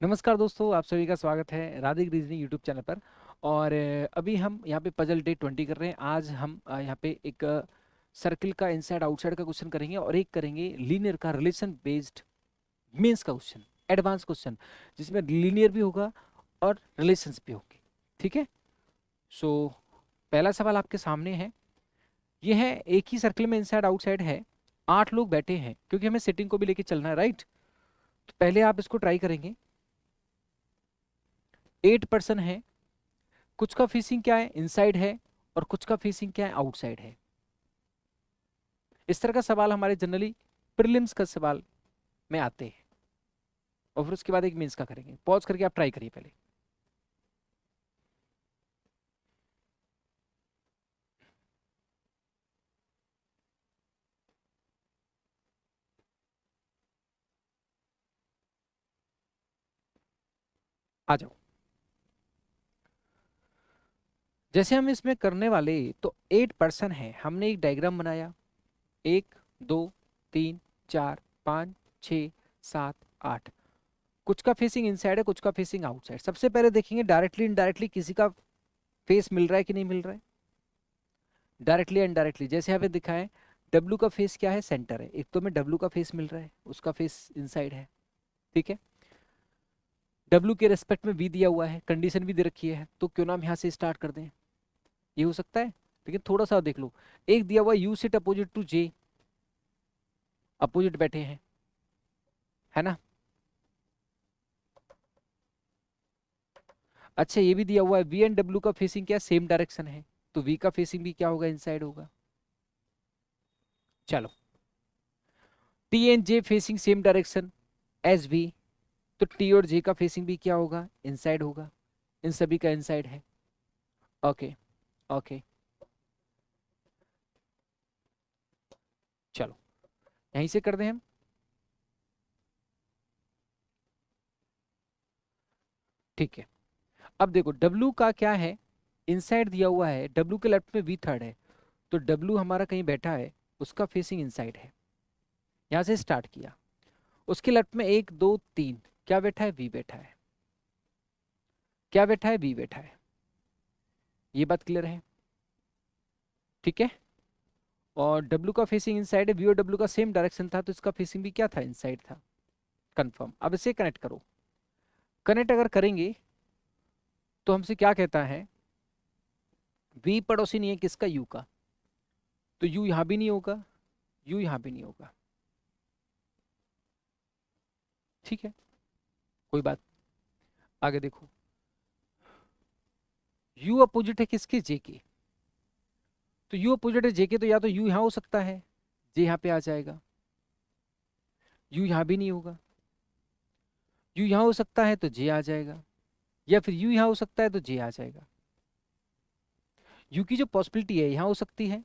नमस्कार दोस्तों, आप सभी का स्वागत है राधिक रीजनिंग यूट्यूब चैनल पर। और अभी हम यहाँ पे पजल डे 20 कर रहे हैं। आज हम यहाँ पे एक सर्किल का इनसाइड आउटसाइड का क्वेश्चन करेंगे और एक करेंगे लीनियर का रिलेशन बेस्ड मीन्स का क्वेश्चन, एडवांस क्वेश्चन, जिसमें लीनियर भी होगा और रिलेशंस भी होंगे। ठीक है। सो पहला सवाल आपके सामने है। ये है, एक ही सर्किल में इनसाइड आउटसाइड है, 8 लोग बैठे हैं, क्योंकि हमें सेटिंग को भी लेके चलना है, राइट। तो पहले आप इसको ट्राई करेंगे। 8 पर्सन है, कुछ का फेसिंग क्या है, इनसाइड है, और कुछ का फेसिंग क्या है, आउटसाइड है। इस तरह का सवाल हमारे जनरली प्रीलिम्स का सवाल में आते हैं। और फिर उसके बाद एक मेंस का करेंगे। पॉज करके आप ट्राई करिए पहले। आ जाओ। जैसे हम इसमें करने वाले, तो 8 पर्सन है, हमने एक डायग्राम बनाया। 1 2 3 4 5 6 7 8। कुछ का फेसिंग इनसाइड है, कुछ का फेसिंग आउटसाइड। सबसे पहले देखेंगे डायरेक्टली इनडायरेक्टली किसी का फेस मिल रहा है कि नहीं मिल रहा है। डायरेक्टली इनडायरेक्टली जैसे यहाँ पे दिखा है, डब्ल्यू का फेस क्या है, सेंटर है। एक तो में डब्ल्यू का फेस मिल रहा है, उसका फेस इनसाइड है। ठीक है। डब्ल्यू के रेस्पेक्ट में वी दिया हुआ है, कंडीशन भी दे रखी है, तो क्यों ना हम यहाँ से स्टार्ट कर दें। ये हो सकता है, लेकिन थोड़ा सा देख लो। एक दिया हुआ you sit opposite to J, opposite बैठे हैं, है ना। अच्छा, ये भी दिया हुआ है वी एंड डब्ल्यू का फेसिंग क्या, सेम डायरेक्शन है, तो वी का फेसिंग भी क्या होगा, इनसाइड होगा। चलो, T and J facing same direction as V, तो टी और जे का फेसिंग भी क्या होगा, इनसाइड होगा। इन सभी का इनसाइड है। ओके। ओके, चलो यहीं से कर दें हम। ठीक है। अब देखो W का क्या है, इनसाइड दिया हुआ है, W के लेफ्ट में V थर्ड है, तो W हमारा कहीं बैठा है, उसका फेसिंग इनसाइड है। यहां से स्टार्ट किया। उसके लेफ्ट में 1 2 3 क्या बैठा है, V बैठा है। क्या बैठा है, V बैठा है। ये बात क्लियर है। ठीक है। और W का फेसिंग इनसाइड है, V और W का सेम डायरेक्शन था, तो इसका फेसिंग भी क्या था, इनसाइड था। कंफर्म। अब इसे कनेक्ट करो। कनेक्ट अगर करेंगे तो हमसे क्या कहता है, V पड़ोसी नहीं है किसका, U का, तो U यहां भी नहीं होगा, U यहां भी नहीं होगा। ठीक है, कोई बात। आगे देखो, U अपोजिट है किसके, J के, तो U अपोजिट है J के, तो या तो U यहां हो सकता है, J यहां पे आ जाएगा। U यहां भी नहीं होगा, U यहां हो सकता है तो J आ जाएगा, या फिर U यहां हो सकता है तो J आ जाएगा। U की जो पॉसिबिलिटी है यहां हो सकती है,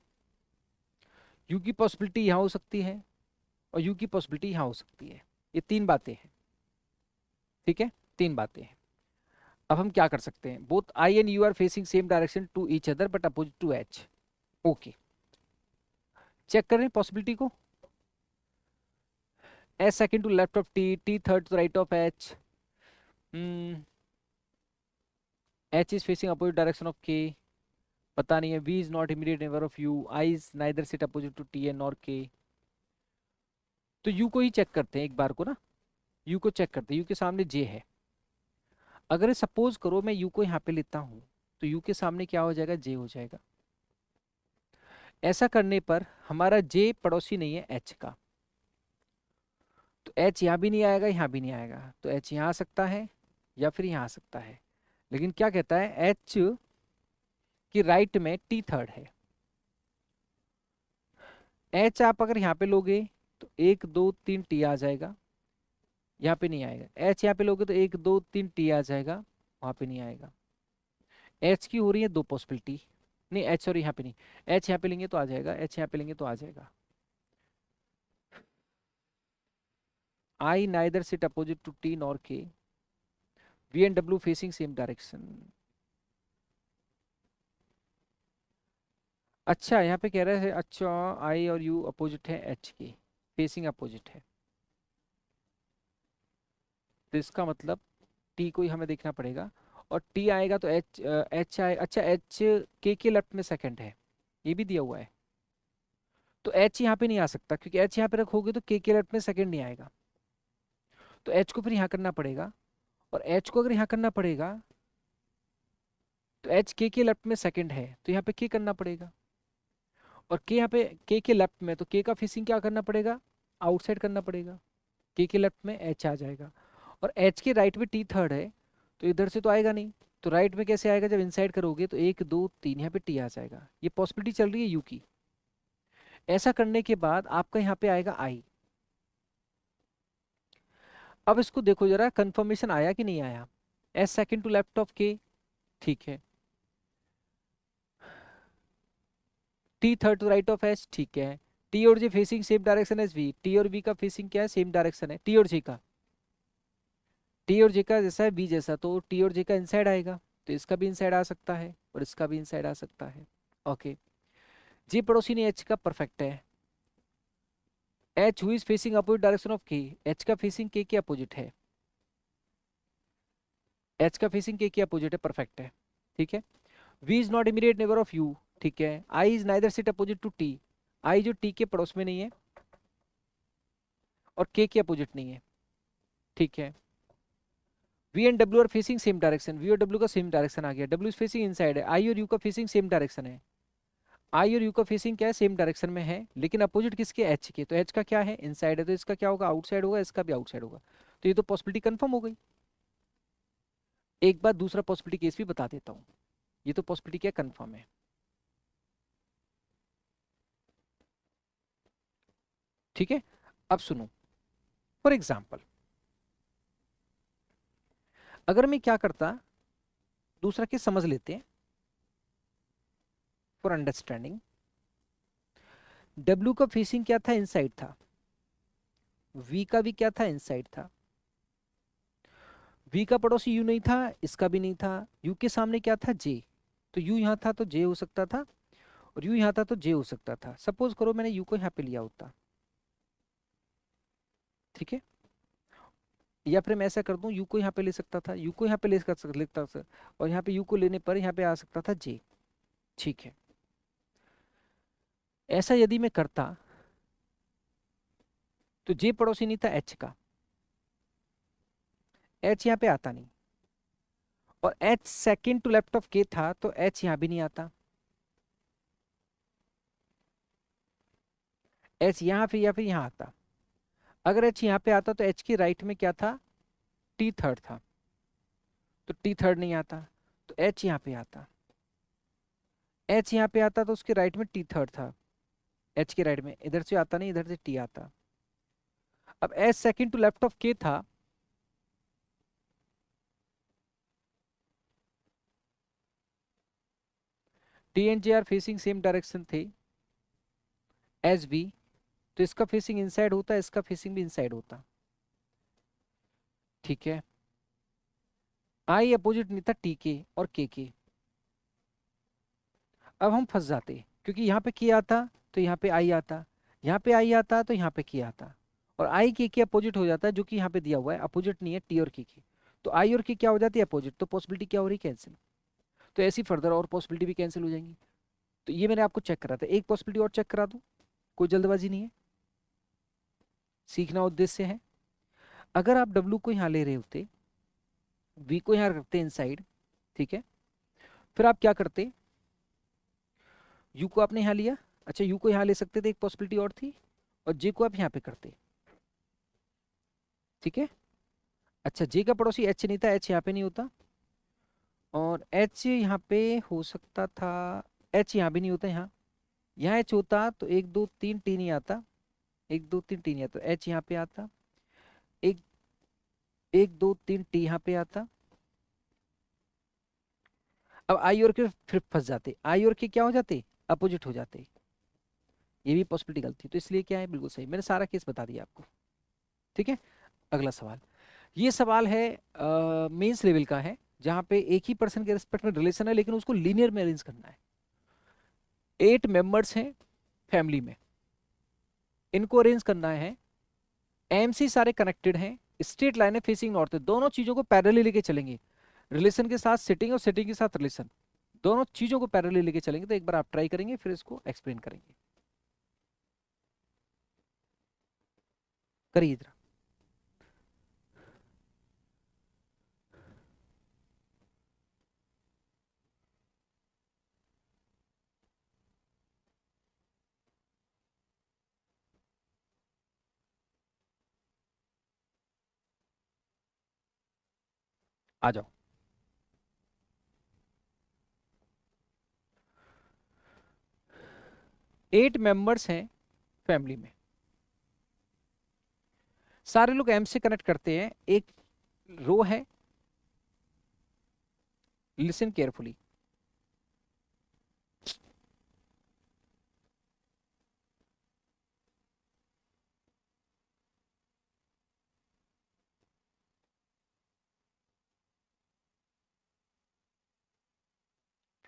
U की पॉसिबिलिटी यहां हो सकती है, और U की पॉसिबिलिटी यहां हो सकती है। ये तीन बातें हैं। ठीक है, तीन बातें हैं। अब हम क्या कर सकते हैं, both I and U are facing same direction to each other but opposite to H. Okay, check करें पॉसिबिलिटी को। H second to left of T, T third to right of H, H is facing opposite direction of K, पता नहीं है। V is not immediate neighbour of U, I is neither sit opposite to T and और K. तो you को ही check करते हैं एक बार को ना, यू को चेक करते हैं। यू के सामने जे है। अगर सपोज करो मैं यू को यहाँ पे लेता हूँ, तो यू के सामने क्या हो जाएगा, जे हो जाएगा। ऐसा करने पर हमारा जे पड़ोसी नहीं है एच का, तो एच यहाँ भी नहीं आएगा, यहाँ भी नहीं आएगा, तो एच यहाँ आ सकता है या फिर यहाँ आ सकता है। लेकिन क्या कहता है, एच की राइट में टी थर्ड है। एच आप अगर यहाँ पे लोगे तो 1 2 3 टी आ जाएगा, यहाँ पे नहीं आएगा। एच यहाँ पे लोगे तो 1 2 3 टी आ जाएगा, वहाँ पे नहीं आएगा। एच की हो रही है दो पॉसिबिलिटी, नहीं एच सॉरी यहाँ पे नहीं, एच यहाँ पे लेंगे तो आ जाएगा, एच यहाँ पे लेंगे तो आ जाएगा। I neither sit opposite to T nor K, V and W facing same direction. अच्छा, यहाँ पे कह रहे हैं, अच्छा आई और यू अपोजिट है एच के, फेसिंग अपोजिट है, तो इसका मतलब टी को ही हमें देखना पड़ेगा, और टी आएगा तो एच एच आए, अच्छा एच के लेफ्ट में सेकंड है, ये भी दिया हुआ है, तो एच यहाँ पे नहीं आ सकता, क्योंकि एच यहाँ पे रखोगे तो के लेफ्ट में सेकंड नहीं आएगा, तो एच को फिर यहाँ करना पड़ेगा, और एच को अगर यहाँ करना पड़ेगा तो एच के लेफ्ट में सेकंड है, तो यहाँ पे के करना पड़ेगा, और के यहाँ पे के लेफ्ट में, तो के का फेसिंग क्या करना पड़ेगा, आउटसाइड करना पड़ेगा, के लेफ्ट में एच आ जाएगा, और एच के राइट में टी थर्ड है, तो इधर से तो आएगा नहीं, तो राइट में कैसे आएगा, जब इनसाइड करोगे तो 1 2 3 यहाँ पे टी आ जाएगा, ये पॉसिबिलिटी चल रही है यू की। ऐसा करने के बाद आपका यहाँ पे आएगा आई। अब इसको देखो जरा, कंफर्मेशन आया कि नहीं आया, S second to left of K, ठीक है, T third to right of H, ठीक है, टी और J facing same direction as V, T और वी का फेसिंग क्या है, सेम डायरेक्शन है, टी और जे का, टी और जे का जैसा है बी जैसा, तो टी और जे का इनसाइड आएगा, तो इसका भी इनसाइड आ सकता है और इसका भी इनसाइड आ सकता है। ओके, जे पड़ोसी ने एच का परफेक्ट है, H who is facing opposite direction of K, H का फेसिंग के अपोजिट है, एच का फेसिंग के अपोजिट है, परफेक्ट है, ठीक है। V is not immediate neighbour of U, ठीक है। I is neither sit opposite to T, I जो टी के पड़ोस में नहीं है और के अपोजिट नहीं है, ठीक है। V and W are facing same direction, V और डब्ल्यू का सेम डायरेक्शन आ गया, डब्ल्यू इज फेसिंग इनसाइड है, आई और यू का फेसिंग सेम डायरेक्शन है, आई और यू का फेसिंग क्या है, सेम डायरेक्शन में है, लेकिन अपोजिट किसके, एच के, तो एच का क्या है, इनसाइड है, तो इसका क्या होगा, आउटसाइड होगा, इसका भी आउटसाइड होगा, तो ये तो पॉसिबिलिटी कंफर्म हो गई। एक बार दूसरा पॉसिबिलिटी केस भी बता देता हूँ, ये तो पॉसिबिलिटी क्या कंफर्म है, ठीक है। अब सुनो, फॉर एग्जाम्पल अगर मैं क्या करता, दूसरा केस समझ लेते हैं फॉर अंडरस्टैंडिंग। डब्ल्यू का फेसिंग क्या था, इनसाइड था, वी का भी क्या था, इनसाइड था, वी का पड़ोसी यू नहीं था, इसका भी नहीं था, यू के सामने क्या था, जे, तो यू यहाँ था तो जे हो सकता था, और यू यहाँ था तो जे हो सकता था, सपोज करो मैंने यू को यहाँ पे लिया होता, ठीक है, या फिर मैं ऐसा कर दूं, यू को यहाँ पे ले सकता था, यू को यहाँ पे लेता था, और यहाँ पे यू को लेने पर यहाँ पे आ सकता था जे, ठीक है। ऐसा यदि मैं करता तो जे पड़ोसी नहीं था एच का, एच यहाँ पे आता नहीं, और H second to left of K था, तो एच यहाँ भी नहीं आता, एच यहाँ पे या फिर यहाँ आता, अगर एच यहाँ पे आता तो एच के राइट में क्या था, टी थर्ड था, तो टी थर्ड नहीं आता, तो एच यहाँ पे आता, एच यहाँ पे आता तो उसके राइट में टी थर्ड था, एच के राइट में, इधर से आता नहीं, इधर से टी आता। अब H second to left of K था, T and J are facing same direction थे एज बी, तो इसका फेसिंग इनसाइड होता, इसका फेसिंग भी इनसाइड होता, ठीक है। आई अपोजिट नहीं था टी के और के, अब हम फंस जाते, क्योंकि यहाँ पे के आता तो यहाँ पे आई आता, यहाँ पे आई आता तो यहाँ पे के आता, और आई के अपोजिट हो जाता है, जो कि यहाँ पे दिया हुआ है, अपोजिट नहीं है टी और के, तो आई और के क्या हो जाती है, अपोजिट, तो पॉसिबिलिटी क्या हो रही है, कैंसिल, तो ऐसी फर्दर और पॉसिबिलिटी भी कैंसिल हो जाएंगी। तो ये मैंने आपको चेक करा था, एक पॉसिबिलिटी और चेक करा दूं, कोई जल्दबाजी नहीं है, सीखना उद्देश्य है। अगर आप डब्ल्यू को यहाँ ले रहे होते, वी को यहाँ रखते इनसाइड, ठीक है, फिर आप क्या करते, यू को आपने यहाँ लिया, अच्छा यू को यहाँ ले सकते थे, एक पॉसिबिलिटी और थी, और जे को आप यहाँ पे करते, ठीक है। अच्छा जे का पड़ोसी एच नहीं था, एच यहाँ पे नहीं होता, और एच यहाँ पे हो सकता था, एच यहाँ भी नहीं होता, यहाँ एच होता तो 1 2 3 टी नहीं आता, 1 2 3 टी नहीं आता, एच यहाँ पे आता, एक 1 2 3 टी यहाँ पे आता। अब आई और के फिर फंस जाते, आई और के क्या हो जाते, अपोजिट हो जाते, ये भी पॉसिबिलिटी गलती, तो इसलिए क्या है, बिल्कुल सही, मैंने सारा केस बता दिया आपको, ठीक है। अगला सवाल, ये सवाल है मेंस लेवल का है, जहाँ पे एक ही पर्सन के रिस्पेक्ट में रिलेशन है, लेकिन उसको लीनियर में अरेंज करना है, 8 मेंबर्स हैं फैमिली में, इनको अरेंज करना है, एमसी सारे कनेक्टेड हैं, स्ट्रेट लाइन है, फेसिंग नॉर्थ है, दोनों चीजों को पैरेलली लेके चलेंगे, रिलेशन के साथ सिटिंग और सिटिंग के साथ रिलेशन, दोनों चीजों को पैरेलली लेके चलेंगे। तो एक बार आप ट्राई करेंगे, फिर इसको एक्सप्लेन करेंगे। करिए इधर। आ जाओ। 8 मेंबर्स हैं फैमिली में, सारे लोग एम से कनेक्ट करते हैं। एक रो है, लिसन केयरफुली,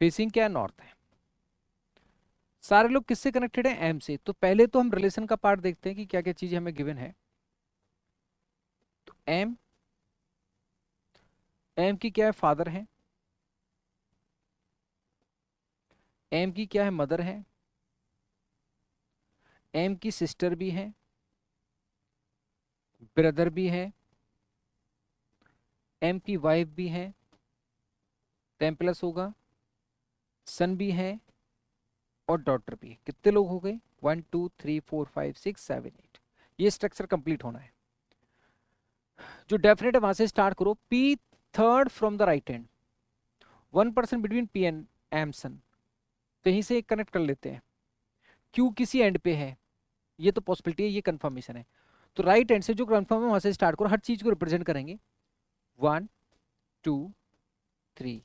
फेसिंग क्या है, नॉर्थ है। सारे लोग किससे कनेक्टेड है, एम से। तो पहले तो हम रिलेशन का पार्ट देखते हैं कि क्या क्या चीजें हमें गिवन है। तो एम, एम की क्या है, फादर है। एम की क्या है, मदर है। एम की सिस्टर भी है, ब्रदर भी है, एम की वाइफ भी है, 10 प्लस होगा, सन भी है और डॉटर भी है। कितने लोग हो गए, 1 2 3 4 5 6 7 8। ये स्ट्रक्चर कंप्लीट होना है। जो डेफिनेट है वहां से स्टार्ट करो। P third from the right hand, 1% between P and M सन, तो यहीं से कनेक्ट कर लेते हैं। क्यू किसी एंड पे है, ये तो पॉसिबिलिटी है, ये कंफर्मेशन है। तो राइट हैंड से जो कंफर्म है वहां से स्टार्ट करो, हर चीज को रिप्रेजेंट करेंगे। 1 2 3,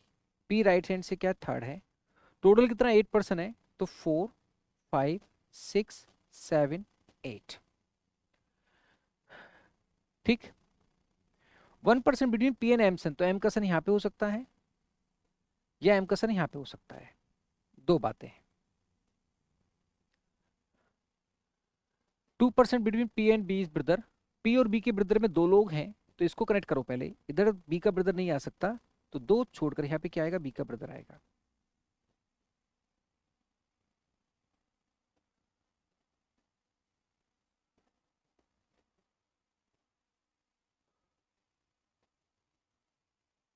पी राइट हैंड से क्या, थर्ड है। टोटल कितना, 8% है, तो 4 5 6 7 8। ठीक। 1% बिटवीन पी एंड एम सन, तो एम का सन यहाँ पे हो सकता है या एम का सन यहाँ पे हो सकता है, दो बातें हैं। 2% between P and B is brother, P और बी के ब्रदर में दो लोग हैं, तो इसको कनेक्ट करो पहले। इधर बी का ब्रदर नहीं आ सकता, तो दो छोड़कर यहाँ पे क्या आएगा, बी का ब्रदर आएगा।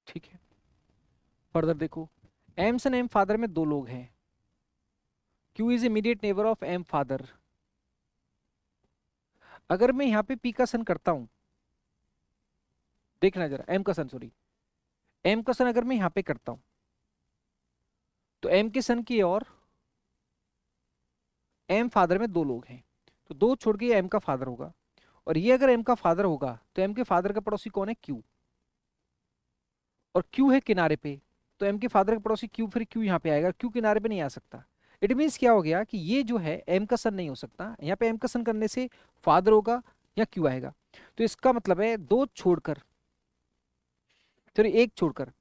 ठीक है, फर्दर देखो। एम सन एम फादर में दो लोग हैं, Q is immediate neighbour of M father. अगर मैं यहाँ पे पी का सन करता हूं, देखना जरा, एम का सन सॉरी, एम का सन अगर मैं यहाँ पे करता हूं, तो एम के सन की और एम फादर में दो लोग हैं, तो दो छोड़ के ये एम का फादर होगा। और ये अगर एम का फादर होगा, तो एम के फादर का पड़ोसी कौन है, क्यू। और क्यू है किनारे पे, तो एम के फादर का पड़ोसी क्यू, फिर क्यू यहाँ पे आएगा, क्यू किनारे पे नहीं आ सकता। इट मीन्स क्या हो गया कि ये जो है एम का सन नहीं हो सकता, यहाँ पे एम का सन करने से फादर होगा या क्यू आएगा। तो इसका मतलब है दो छोड़कर, फिर एक छोड़कर,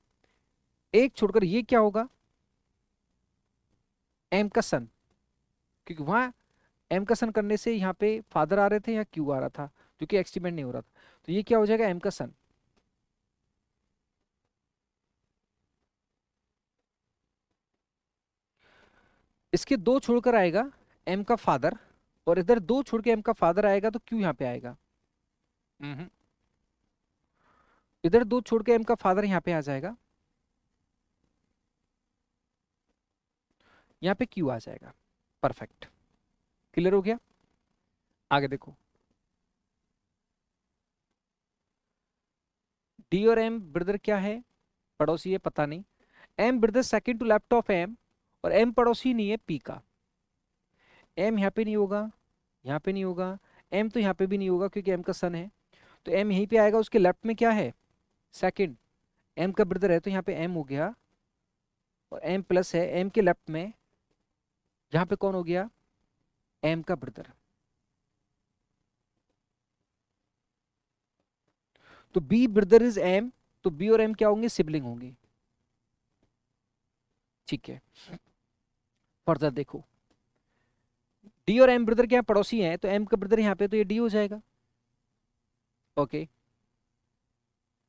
एक छोड़कर ये क्या होगा, एम का सन, क्योंकि वहां एम का सन करने से यहाँ पे फादर आ रहे थे या क्यू आ रहा था, जो कि एक्सटीमेंट नहीं हो रहा था। तो ये क्या हो जाएगा, एम का सन। इसके दो छोड़कर आएगा एम का फादर, और इधर दो छोड़ के एम का फादर आएगा, तो क्यू यहाँ पे आएगा। हम्म, इधर दो छोड़ के एम का फादर यहाँ पे आ जाएगा, यहाँ पे क्यू आ जाएगा। परफेक्ट, क्लियर हो गया। आगे देखो, डी और एम ब्रदर क्या है, पड़ोसी है, पता नहीं। M brother second to left of M, और एम पड़ोसी नहीं है पी का। एम यहाँ पे नहीं होगा, यहाँ पे नहीं होगा, एम तो यहाँ पे भी नहीं होगा क्योंकि एम का सन है। तो एम यहीं पे आएगा, उसके लेफ्ट में क्या है, सेकंड, एम का ब्रदर है, तो यहाँ पे एम हो गया, और एम प्लस है एम के लेफ्ट में, यहाँ पे कौन हो गया, एम का ब्रदर। तो बी ब्रदर इज एम, तो बी और एम क्या होंगे, सिबलिंग होंगे। ठीक है, फर्दर देखो, डी और एम ब्रदर क्या है, पड़ोसी हैं, तो एम का ब्रदर यहाँ पे, तो ये डी हो जाएगा। Okay,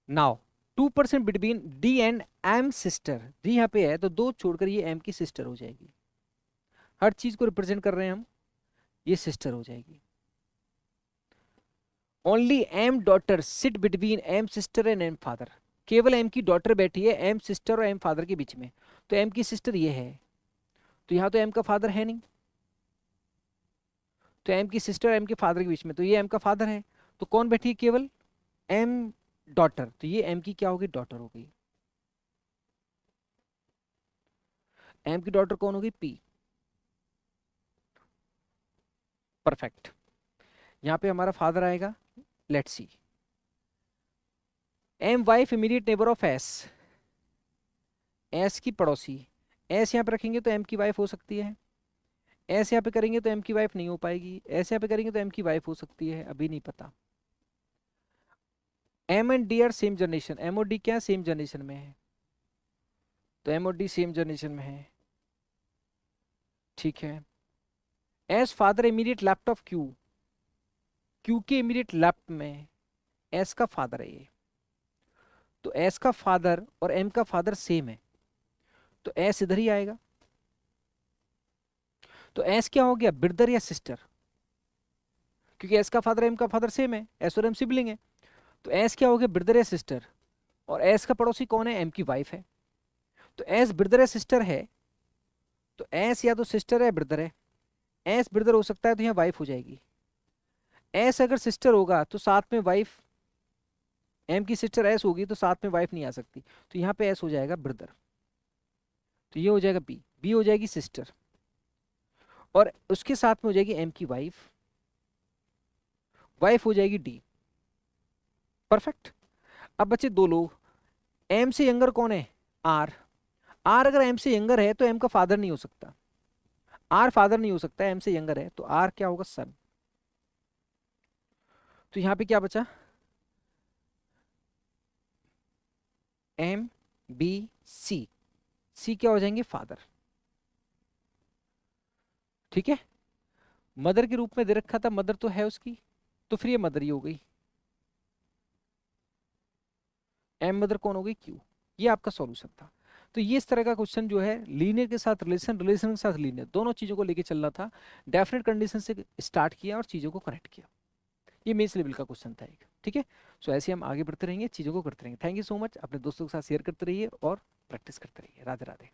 now 2% between D and M sister, D यहाँ पे है तो दो छोड़कर ये एम की सिस्टर हो जाएगी, हर चीज को रिप्रेजेंट कर रहे हैं हम, ये सिस्टर हो जाएगी। Only M daughter sit between M sister and M father, केवल एम की डॉटर बैठी है एम सिस्टर और एम फादर के बीच में, तो एम की सिस्टर ये है, तो यहाँ तो एम का फादर है नहीं, तो एम की सिस्टर एम के फादर के बीच में, तो ये एम का फादर है, तो कौन बैठी है केवल एम डॉटर, तो ये एम की क्या होगी, डॉटर हो गई। एम की डॉटर कौन होगी, पी। परफेक्ट। यहाँ पे हमारा फादर आएगा, let's see, M wife immediate neighbour of S, S की पड़ोसी, एस यहाँ पे रखेंगे तो एम की वाइफ हो सकती है, एस यहाँ पे करेंगे तो एम की वाइफ नहीं हो पाएगी, एस यहाँ पे करेंगे तो एम की वाइफ हो सकती है, अभी नहीं पता। M and D are same generation, M और डी क्या सेम जनरेशन में है, तो एम और डी सेम जनरेशन में है, ठीक है। S father immediate left of Q, Q के इमीडिएट लेफ्ट में एस का फादर है ये, तो एस का फादर और एम का फादर सेम है, तो एस इधर ही आएगा, तो एस क्या हो गया, ब्रदर या सिस्टर, क्योंकि एस का फादर एम का फादर सेम है, एस और एम सिबलिंग है, तो एस क्या हो गया, ब्रदर या सिस्टर, और एस का पड़ोसी कौन है, एम की वाइफ है, तो एस ब्रदर या सिस्टर है, तो एस या तो सिस्टर है ब्रदर है, एस ब्रदर हो सकता है तो यहाँ वाइफ हो जाएगी, एस अगर सिस्टर होगा तो साथ में वाइफ, एम की सिस्टर एस होगी तो साथ में वाइफ नहीं आ सकती, तो यहाँ पे एस हो जाएगा ब्रदर, तो ये हो जाएगा बी, बी हो जाएगी सिस्टर, और उसके साथ में हो जाएगी एम की वाइफ, वाइफ हो जाएगी डी। परफेक्ट। अब बचे दो लोग, एम से यंगर कौन है, आर, आर अगर एम से यंगर है तो एम का फादर नहीं हो सकता, आर फादर नहीं हो सकता, एम से यंगर है, तो आर क्या होगा, सन। तो यहां पे क्या बचा, एम बी सी, सी क्या हो जाएंगे, फादर, ठीक है। मदर के रूप में दे रखा था, मदर तो है उसकी, तो फिर ये मदर ही हो गई, एम मदर कौन हो गई, क्यू। ये आपका सॉल्यूशन था। तो ये इस तरह का क्वेश्चन जो है, लीनियर के साथ रिलेशन, रिलेशन के साथ लीनियर, दोनों चीजों को लेके चलना था, डेफिनेट कंडीशन से स्टार्ट किया और चीजों को करेक्ट किया, ये मेंस लेवल का क्वेश्चन था एक, ठीक है। सो ऐसे हम आगे बढ़ते रहेंगे, चीजों को करते रहेंगे। थैंक यू सो मच, अपने दोस्तों के साथ शेयर करते रहिए और प्रैक्टिस करते रहिए। राधे राधे।